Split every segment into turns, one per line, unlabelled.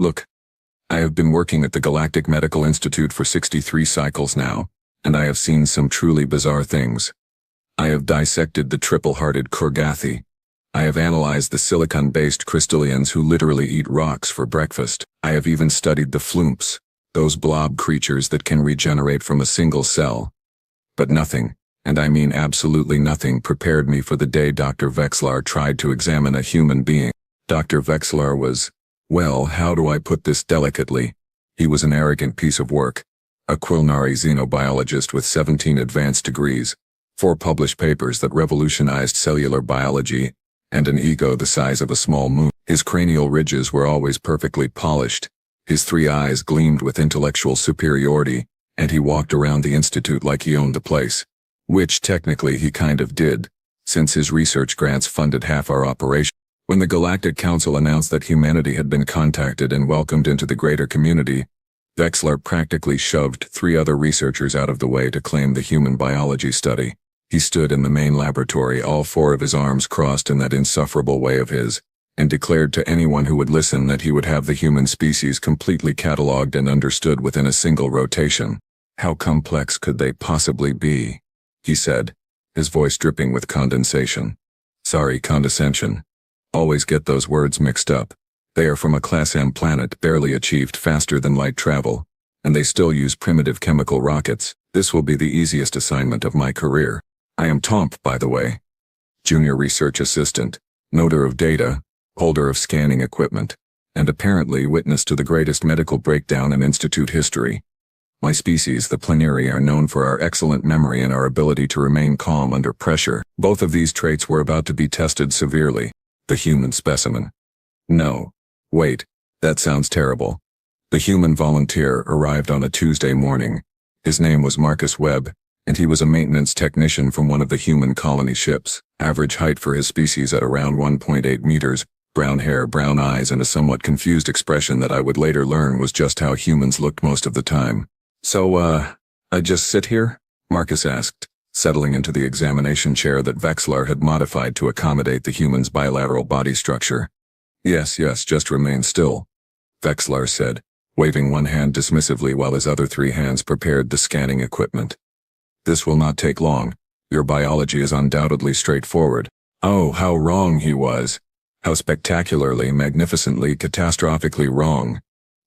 Look, I have been working at the Galactic Medical Institute for 63 cycles now, and I have seen some truly bizarre things. I have dissected the triple-hearted Korgathi. I have analyzed the silicon-based crystallians who literally eat rocks for breakfast. I have even studied the floomps, those blob creatures that can regenerate from a single cell. But nothing, and I mean absolutely nothing, prepared me for the day Dr. Vexlar tried to examine a human being. Dr. Vexlar was, well, how do I put this delicately? He was an arrogant piece of work. A culinary xenobiologist with 17 advanced degrees, 4 published papers that revolutionized cellular biology, and an ego the size of a small moon. His cranial ridges were always perfectly polished. His 3 eyes gleamed with intellectual superiority, and he walked around the institute like he owned the place. Which technically he kind of did, since his research grants funded half our operation. When the Galactic Council announced that humanity had been contacted and welcomed into the greater community, Vexlar practically shoved 3 other researchers out of the way to claim the human biology study. He stood in the main laboratory, all 4 of his arms crossed in that insufferable way of his, and declared to anyone who would listen that he would have the human species completely catalogued and understood within a single rotation. How complex could they possibly be? He said, his voice dripping with condensation. Sorry, condescension. Always get those words mixed up. They are from a Class M planet barely achieved faster than light travel, and they still use primitive chemical rockets. This will be the easiest assignment of my career. I am Tomp, by the way. Junior research assistant, noter of data, holder of scanning equipment, and apparently witness to the greatest medical breakdown in Institute history. My species, the Planeri, are known for our excellent memory and our ability to remain calm under pressure. Both of these traits were about to be tested severely. The human specimen. No. Wait, that sounds terrible. The human volunteer arrived on a Tuesday morning. His name was Marcus Webb, and he was a maintenance technician from one of the human colony ships. Average height for his species at around 1.8 meters, brown hair, brown eyes, and a somewhat confused expression that I would later learn was just how humans looked most of the time. So, I just sit here? Marcus asked, settling into the examination chair that Vexlar had modified to accommodate the human's bilateral body structure. Yes, just remain still, Vexlar said, waving one hand dismissively while his other 3 hands prepared the scanning equipment. This will not take long. Your biology is undoubtedly straightforward. Oh, how wrong he was. How spectacularly, magnificently, catastrophically wrong.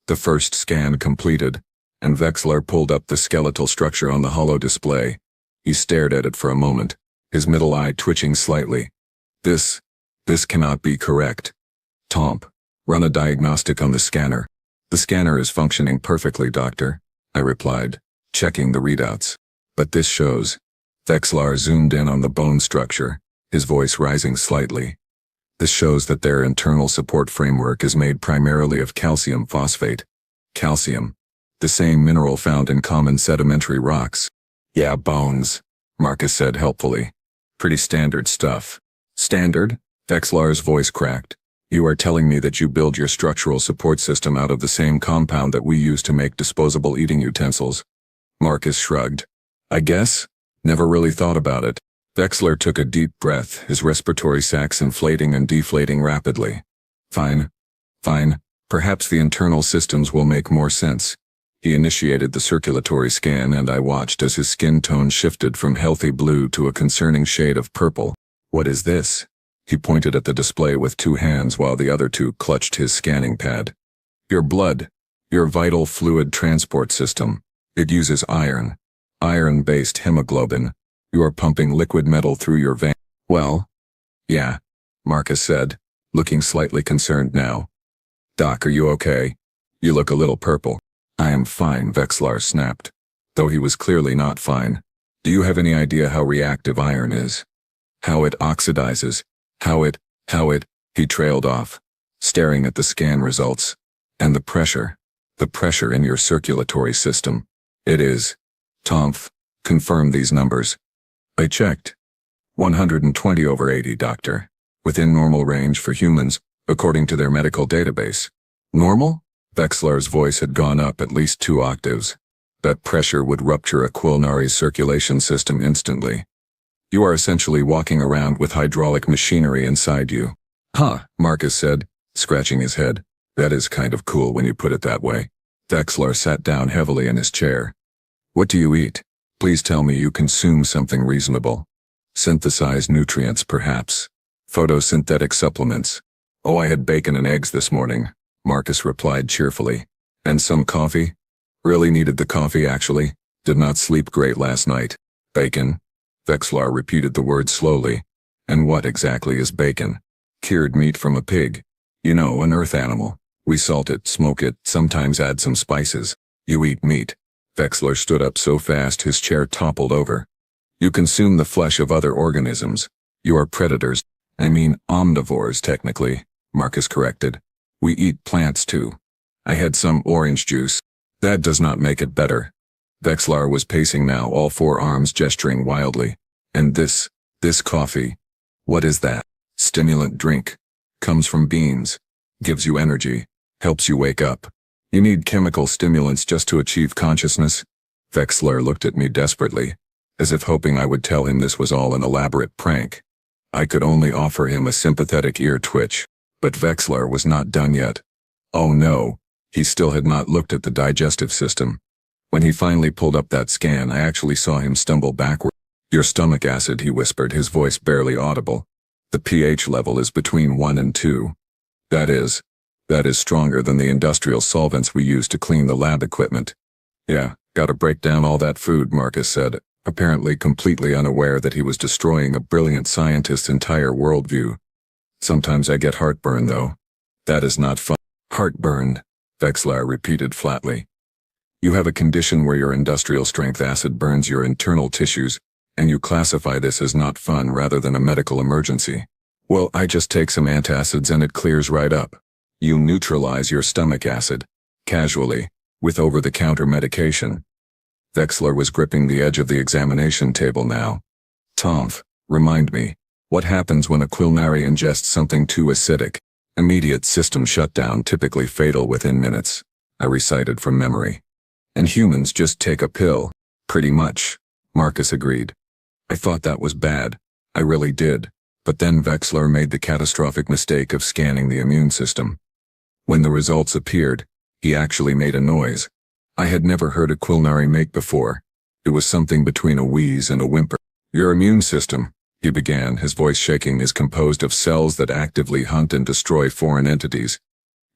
The first scan completed, and Vexlar pulled up the skeletal structure on the holo display. He stared at it for a moment, his middle eye twitching slightly. This cannot be correct. Tomp, run a diagnostic on the scanner. The scanner is functioning perfectly, Doctor, I replied, checking the readouts. But this shows. Vexlar zoomed in on the bone structure, his voice rising slightly. This shows that their internal support framework is made primarily of calcium phosphate. Calcium, the same mineral found in common sedimentary rocks. Yeah, bones, Marcus said helpfully. Pretty standard stuff. Standard? Vexlar's voice cracked. You are telling me that you build your structural support system out of the same compound that we use to make disposable eating utensils? Marcus shrugged. I guess. Never really thought about it. Vexlar took a deep breath, his respiratory sacs inflating and deflating rapidly. Fine. Perhaps the internal systems will make more sense. He initiated the circulatory scan, and I watched as his skin tone shifted from healthy blue to a concerning shade of purple. What is this? He pointed at the display with 2 hands while the other 2 clutched his scanning pad. Your blood. Your vital fluid transport system. It uses iron. Iron-based hemoglobin. You are pumping liquid metal through your veins. Well, yeah, Marcus said, looking slightly concerned now. Doc, are you okay? You look a little purple. I am fine, Vexlar snapped, though he was clearly not fine. Do you have any idea how reactive iron is? How it oxidizes? How it, he trailed off, staring at the scan results. And the pressure in your circulatory system. It is. Tomf, confirm these numbers. I checked. 120/80, Doctor. Within normal range for humans, according to their medical database. Normal? Vexlar's voice had gone up at least 2 octaves. That pressure would rupture a culinary circulation system instantly. You are essentially walking around with hydraulic machinery inside you. Huh, Marcus said, scratching his head. That is kind of cool when you put it that way. Vexlar sat down heavily in his chair. What do you eat? Please tell me you consume something reasonable. Synthesized nutrients, perhaps. Photosynthetic supplements. Oh, I had bacon and eggs this morning, Marcus replied cheerfully. And some coffee? Really needed the coffee, actually. Did not sleep great last night. Bacon? Vexlar repeated the word slowly. And what exactly is bacon? Cured meat from a pig. You know, an earth animal. We salt it, smoke it, sometimes add some spices. You eat meat. Vexlar stood up so fast his chair toppled over. You consume the flesh of other organisms. You are predators. I mean omnivores, technically, Marcus corrected. We eat plants too. I had some orange juice. That does not make it better. Vexlar was pacing now, all four arms gesturing wildly. And this coffee. What is that? Stimulant drink. Comes from beans. Gives you energy. Helps you wake up. You need chemical stimulants just to achieve consciousness? Vexlar looked at me desperately, as if hoping I would tell him this was all an elaborate prank. I could only offer him a sympathetic ear twitch, but Vexlar was not done yet. Oh no, he still had not looked at the digestive system. When he finally pulled up that scan, I actually saw him stumble backward. Your stomach acid, he whispered, his voice barely audible. The pH level is between 1 and 2. That is stronger than the industrial solvents we use to clean the lab equipment. Yeah, gotta break down all that food, Marcus said, apparently completely unaware that he was destroying a brilliant scientist's entire worldview. Sometimes I get heartburn, though. That is not fun. Heartburn, Vexlar repeated flatly. You have a condition where your industrial-strength acid burns your internal tissues, and you classify this as not fun rather than a medical emergency. Well, I just take some antacids and it clears right up. You neutralize your stomach acid, casually, with over-the-counter medication. Vexlar was gripping the edge of the examination table now. Tomf, remind me, what happens when a Quilnari ingests something too acidic? Immediate system shutdown, typically fatal within minutes, I recited from memory. And humans just take a pill. Pretty much, Marcus agreed. I thought that was bad. I really did. But then Vexlar made the catastrophic mistake of scanning the immune system. When the results appeared, he actually made a noise. I had never heard a Quilnari make before. It was something between a wheeze and a whimper. Your immune system, he began, his voice shaking, is composed of cells that actively hunt and destroy foreign entities.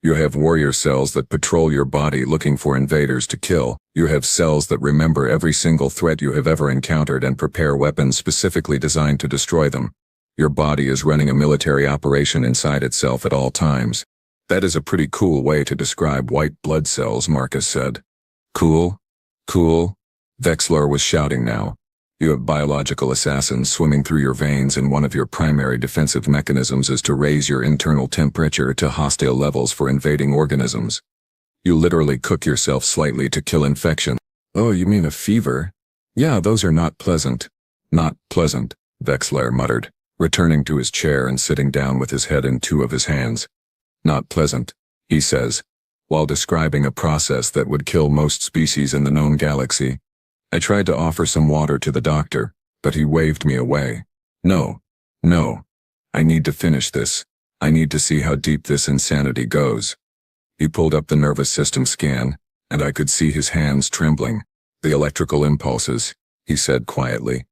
You have warrior cells that patrol your body looking for invaders to kill. You have cells that remember every single threat you have ever encountered and prepare weapons specifically designed to destroy them. Your body is running a military operation inside itself at all times. That is a pretty cool way to describe white blood cells, Marcus said. Cool? Cool? Vexlar was shouting now. You have biological assassins swimming through your veins, and one of your primary defensive mechanisms is to raise your internal temperature to hostile levels for invading organisms. You literally cook yourself slightly to kill infection. Oh, you mean a fever? Yeah, those are not pleasant. Not pleasant, Vexlar muttered, returning to his chair and sitting down with his head in two of his hands. Not pleasant, he says, while describing a process that would kill most species in the known galaxy. I tried to offer some water to the doctor, but he waved me away. No. I need to finish this. I need to see how deep this insanity goes. He pulled up the nervous system scan, and I could see his hands trembling. The electrical impulses, he said quietly.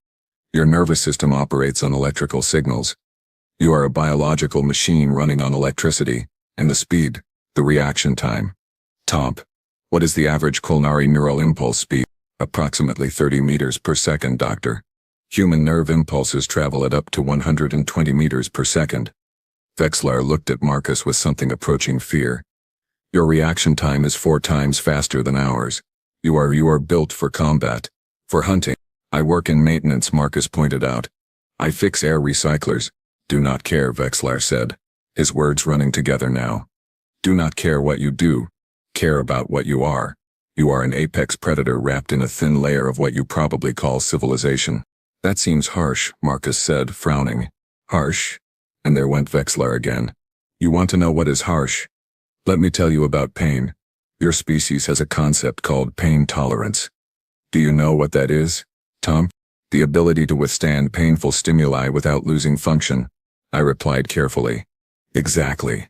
Your nervous system operates on electrical signals. You are a biological machine running on electricity, and the speed, the reaction time. Tomp, what is the average Quilnari neural impulse speed? Approximately 30 meters per second, doctor. Human nerve impulses travel at up to 120 meters per second. Vexlar looked at Marcus with something approaching fear. Your reaction time is 4 times faster than ours. You are built for combat. For hunting. I work in maintenance, Marcus pointed out. I fix air recyclers. Do not care, Vexlar said, his words running together now. Do not care what you do. Care about what you are. You are an apex predator wrapped in a thin layer of what you probably call civilization. That seems harsh, Marcus said, frowning. Harsh? And there went Vexlar again. You want to know what is harsh? Let me tell you about pain. Your species has a concept called pain tolerance. Do you know what that is, Tom? The ability to withstand painful stimuli without losing function, I replied carefully. Exactly.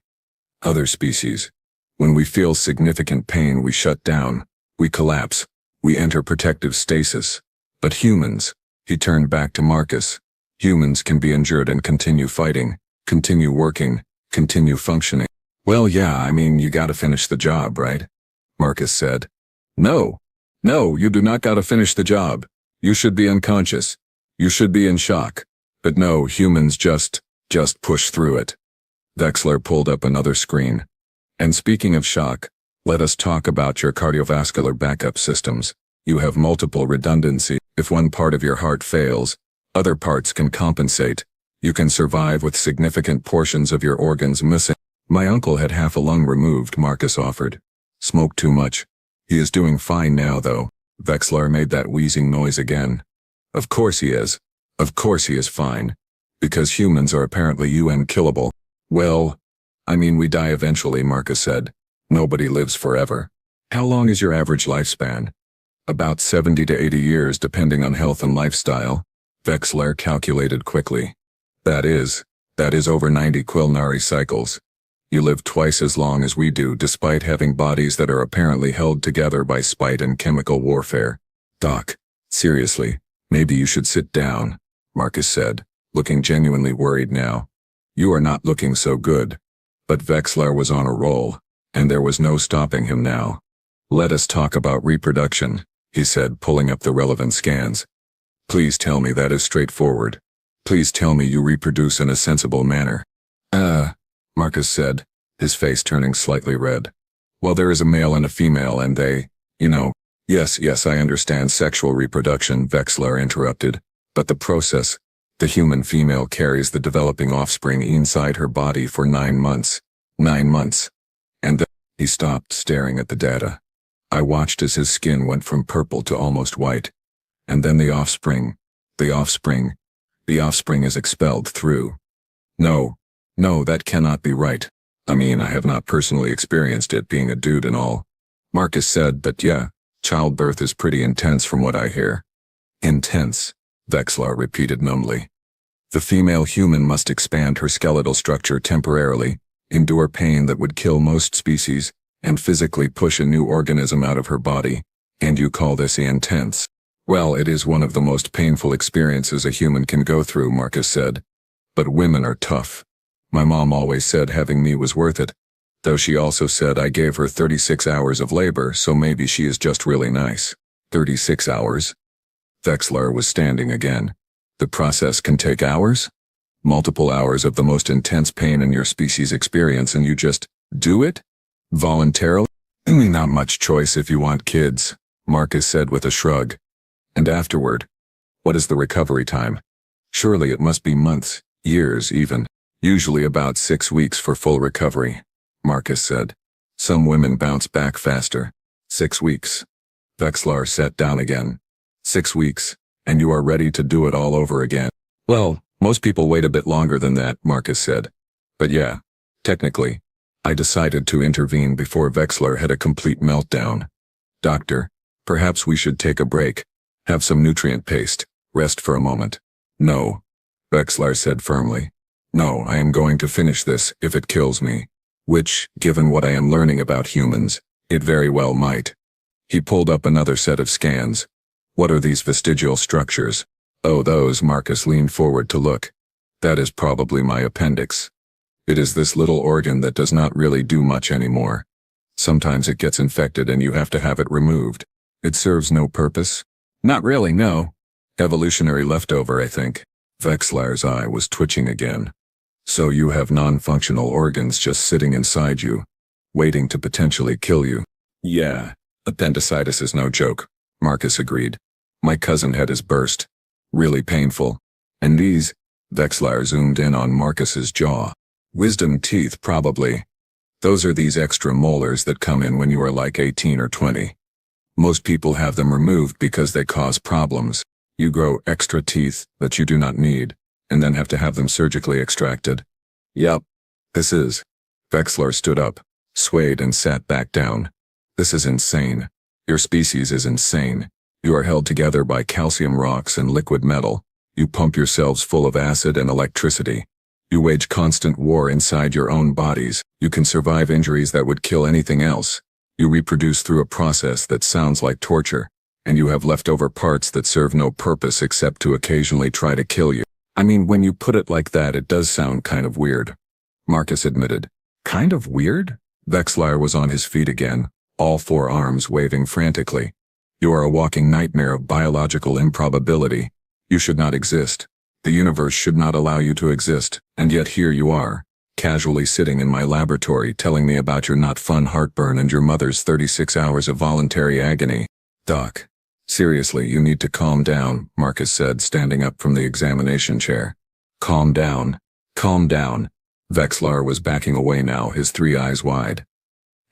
Other species. When we feel significant pain, we shut down, we collapse, we enter protective stasis. But humans, he turned back to Marcus, humans can be injured and continue fighting, continue working, continue functioning. Well, yeah, I mean, you gotta finish the job, right? Marcus said. No, you do not gotta finish the job. You should be unconscious. You should be in shock. But no, humans just push through it. Vexler pulled up another screen. And speaking of shock, let us talk about your cardiovascular backup systems. You have multiple redundancy. If one part of your heart fails, other parts can compensate. You can survive with significant portions of your organs missing. My uncle had half a lung removed, Marcus offered. Smoked too much. He is doing fine now, though. Vexler made that wheezing noise again. Of course he is. Of course he is fine. Because humans are apparently unkillable. Well, I mean, we die eventually, Marcus said. Nobody lives forever. How long is your average lifespan? About 70 to 80 years, depending on health and lifestyle. Vexler calculated quickly. That is over 90 quilnari cycles. You live twice as long as we do, despite having bodies that are apparently held together by spite and chemical warfare. Doc, seriously, maybe you should sit down, Marcus said, looking genuinely worried now. You are not looking so good. But Vexler was on a roll, and there was no stopping him now. Let us talk about reproduction, he said, pulling up the relevant scans. Please tell me that is straightforward. Please tell me you reproduce in a sensible manner. Marcus said, his face turning slightly red. Well, there is a male and a female and they, Yes, I understand sexual reproduction, Vexler interrupted. But the process, the human female carries the developing offspring inside her body for 9 months. 9 months. And then he stopped, staring at the data. I watched as his skin went from purple to almost white. And then the offspring is expelled through. No, that cannot be right. I mean, I have not personally experienced it, being a dude and all. Marcus said, but yeah, childbirth is pretty intense from what I hear. Intense, Vexler repeated numbly. The female human must expand her skeletal structure temporarily, endure pain that would kill most species, and physically push a new organism out of her body. And you call this intense? Well, it is one of the most painful experiences a human can go through, Marcus said. But women are tough. My mom always said having me was worth it, though she also said I gave her 36 hours of labor, so maybe she is just really nice. 36 hours? Vexler was standing again. The process can take hours? Multiple hours of the most intense pain in your species experience, and you just do it? Voluntarily? Not much choice if you want kids, Marcus said with a shrug. And afterward? What is the recovery time? Surely it must be months, years even. Usually about 6 weeks for full recovery, Marcus said. Some women bounce back faster. 6 weeks. Vexler sat down again. 6 weeks, and you are ready to do it all over again. Well, most people wait a bit longer than that, Marcus said. But yeah, technically, I decided to intervene before Vexler had a complete meltdown. Doctor, perhaps we should take a break. Have some nutrient paste, rest for a moment. No, Vexler said firmly. No, I am going to finish this if it kills me. Which, given what I am learning about humans, it very well might. He pulled up another set of scans. What are these vestigial structures? Oh, those. Marcus leaned forward to look. That is probably my appendix. It is this little organ that does not really do much anymore. Sometimes it gets infected and you have to have it removed. It serves no purpose? Not really, no. Evolutionary leftover, I think. Vexler's eye was twitching again. So you have non-functional organs just sitting inside you, waiting to potentially kill you. Yeah, appendicitis is no joke, Marcus agreed. My cousin had his burst. Really painful. And these, Vexler zoomed in on Marcus's jaw. Wisdom teeth, probably. Those are these extra molars that come in when you are like 18 or 20. Most people have them removed because they cause problems. You grow extra teeth that you do not need, and then have to have them surgically extracted. Yup. This is. Vexler stood up, swayed and sat back down. This is insane. Your species is insane. You are held together by calcium rocks and liquid metal. You pump yourselves full of acid and electricity. You wage constant war inside your own bodies. You can survive injuries that would kill anything else. You reproduce through a process that sounds like torture, and you have leftover parts that serve no purpose except to occasionally try to kill you. I mean, when you put it like that, it does sound kind of weird, Marcus admitted. Kind of weird? Vexlar was on his feet again, all four arms waving frantically. You are a walking nightmare of biological improbability. You should not exist. The universe should not allow you to exist, and yet here you are, casually sitting in my laboratory telling me about your not fun heartburn and your mother's 36 hours of voluntary agony. Doc. Seriously, you need to calm down, Marcus said, standing up from the examination chair. Calm down. Calm down. Vexlar was backing away now, his three eyes wide.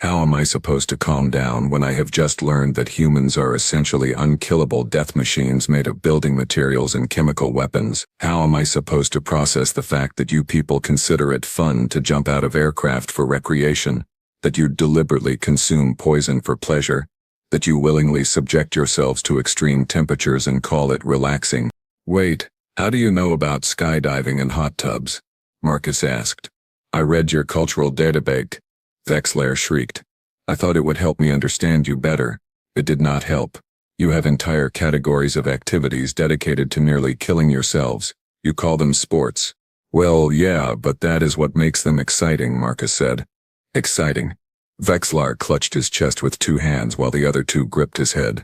How am I supposed to calm down when I have just learned that humans are essentially unkillable death machines made of building materials and chemical weapons? How am I supposed to process the fact that you people consider it fun to jump out of aircraft for recreation, that you deliberately consume poison for pleasure, that you willingly subject yourselves to extreme temperatures and call it relaxing? Wait, how do you know about skydiving and hot tubs? Marcus asked. I read your cultural database. Vexlar shrieked. I thought it would help me understand you better. It did not help. You have entire categories of activities dedicated to nearly killing yourselves. You call them sports. Well, yeah, but that is what makes them exciting, Marcus said. Exciting. Vexlar clutched his chest with two hands while the other two gripped his head.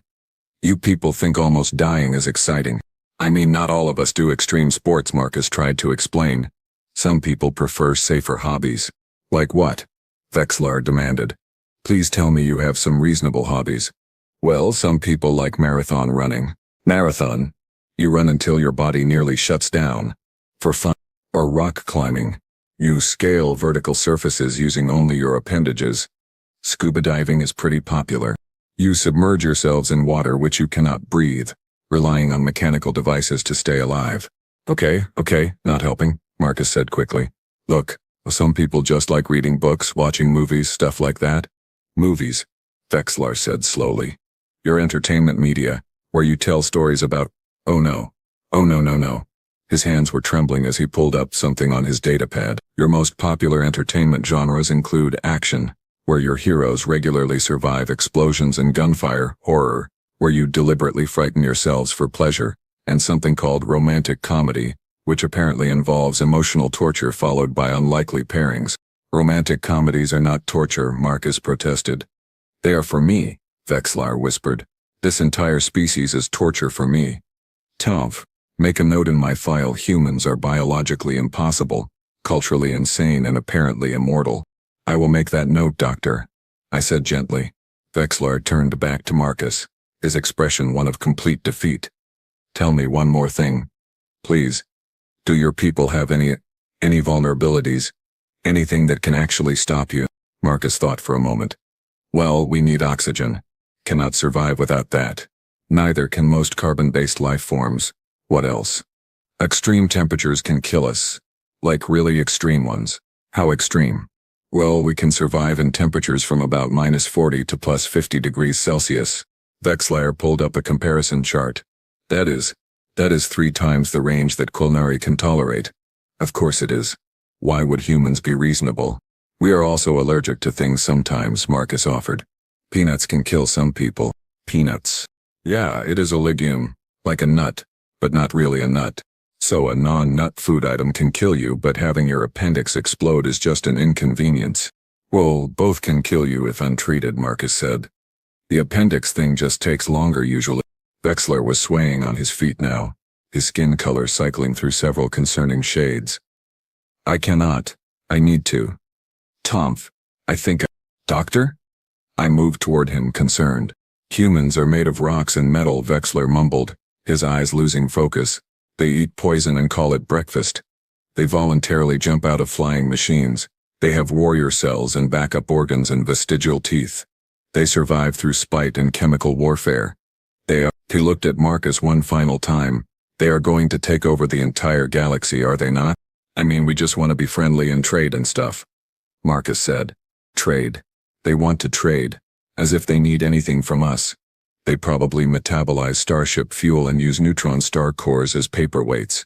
You people think almost dying is exciting. I mean, not all of us do extreme sports, Marcus tried to explain. Some people prefer safer hobbies. Like what? Vexlar demanded. Please tell me you have some reasonable hobbies. Well, some people like marathon running. Marathon? You run until your body nearly shuts down. For fun. Or rock climbing. You scale vertical surfaces using only your appendages. Scuba diving is pretty popular. You submerge yourselves in water which you cannot breathe, relying on mechanical devices to stay alive. Okay, not helping, Marcus said quickly. Look. Some people just like reading books, watching movies, stuff like that. Movies, Vexlar said slowly. Your entertainment media, where you tell stories about— Oh no. His hands were trembling as he pulled up something on his datapad. Your most popular entertainment genres include action, where your heroes regularly survive explosions and gunfire, horror, where you deliberately frighten yourselves for pleasure, and something called romantic comedy, which apparently involves emotional torture followed by unlikely pairings. Romantic comedies are not torture, Marcus protested. They are for me, Vexlar whispered. This entire species is torture for me. Tomf, make a note in my file. Humans are biologically impossible, culturally insane and apparently immortal. I will make that note, Doctor, I said gently. Vexlar turned back to Marcus, his expression one of complete defeat. Tell me one more thing. Please. Do your people have any vulnerabilities? Anything that can actually stop you? Marcus thought for a moment. Well, we need oxygen. Cannot survive without that. Neither can most carbon-based life forms. What else? Extreme temperatures can kill us. Like really extreme ones. How extreme? Well, we can survive in temperatures from about -40 to +50 degrees Celsius. Vexlar pulled up a comparison chart. That is 3 times the range that culinary can tolerate. Of course it is. Why would humans be reasonable? We are also allergic to things sometimes, Marcus offered. Peanuts can kill some people. Peanuts. Yeah, it is a legume. Like a nut. But not really a nut. So a non-nut food item can kill you, but having your appendix explode is just an inconvenience. Well, both can kill you if untreated, Marcus said. The appendix thing just takes longer usually. Vexlar was swaying on his feet now, his skin color cycling through several concerning shades. I cannot. I need to. Tomf, I think Doctor? I moved toward him, concerned. Humans are made of rocks and metal, Vexlar mumbled, his eyes losing focus. They eat poison and call it breakfast. They voluntarily jump out of flying machines. They have warrior cells and backup organs and vestigial teeth. They survive through spite and chemical warfare. He looked at Marcus one final time. They are going to take over the entire galaxy, are they not? I mean, we just want to be friendly and trade and stuff. Marcus said. Trade. They want to trade. As if they need anything from us. They probably metabolize starship fuel and use neutron star cores as paperweights.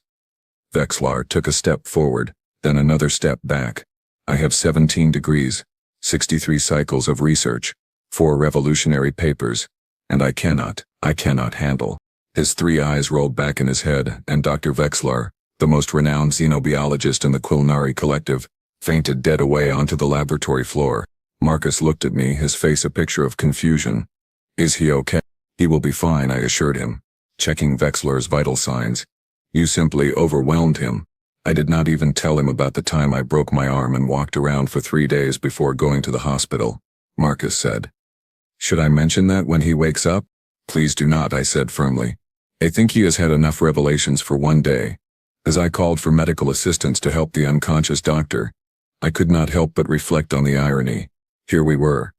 Vexlar took a step forward, then another step back. I have 17 degrees, 63 cycles of research, 4 revolutionary papers, and I cannot handle. His 3 eyes rolled back in his head, and Dr. Vexlar, the most renowned xenobiologist in the Quilnari collective, fainted dead away onto the laboratory floor. Marcus looked at me, his face a picture of confusion. Is he okay? He will be fine, I assured him, checking Vexlar's vital signs. You simply overwhelmed him. I did not even tell him about the time I broke my arm and walked around for 3 days before going to the hospital, Marcus said. Should I mention that when he wakes up? Please do not, I said firmly. I think he has had enough revelations for one day. As I called for medical assistance to help the unconscious doctor, I could not help but reflect on the irony. Here we were,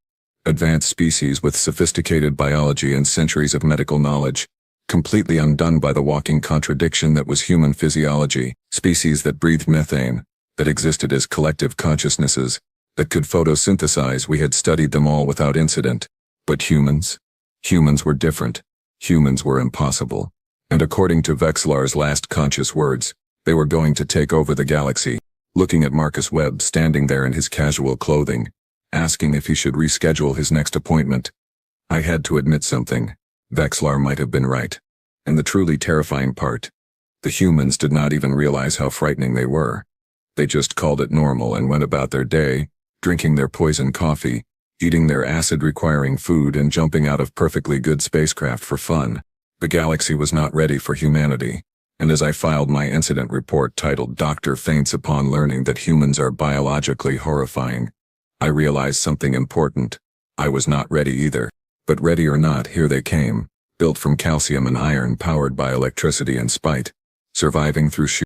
advanced species with sophisticated biology and centuries of medical knowledge, completely undone by the walking contradiction that was human physiology, species that breathed methane, that existed as collective consciousnesses, that could photosynthesize. We had studied them all without incident. But humans? Humans were different. Humans were impossible. And according to Vexlar's last conscious words, they were going to take over the galaxy. Looking at Marcus Webb standing there in his casual clothing, asking if he should reschedule his next appointment, I had to admit something. Vexlar might have been right. And the truly terrifying part, the humans did not even realize how frightening they were. They just called it normal and went about their day, drinking their poison coffee, eating their acid-requiring food, and jumping out of perfectly good spacecraft for fun. The galaxy was not ready for humanity, and as I filed my incident report titled "Doctor Faints Upon Learning That Humans Are Biologically Horrifying," I realized something important. I was not ready either. But ready or not, here they came, built from calcium and iron, powered by electricity and spite, surviving through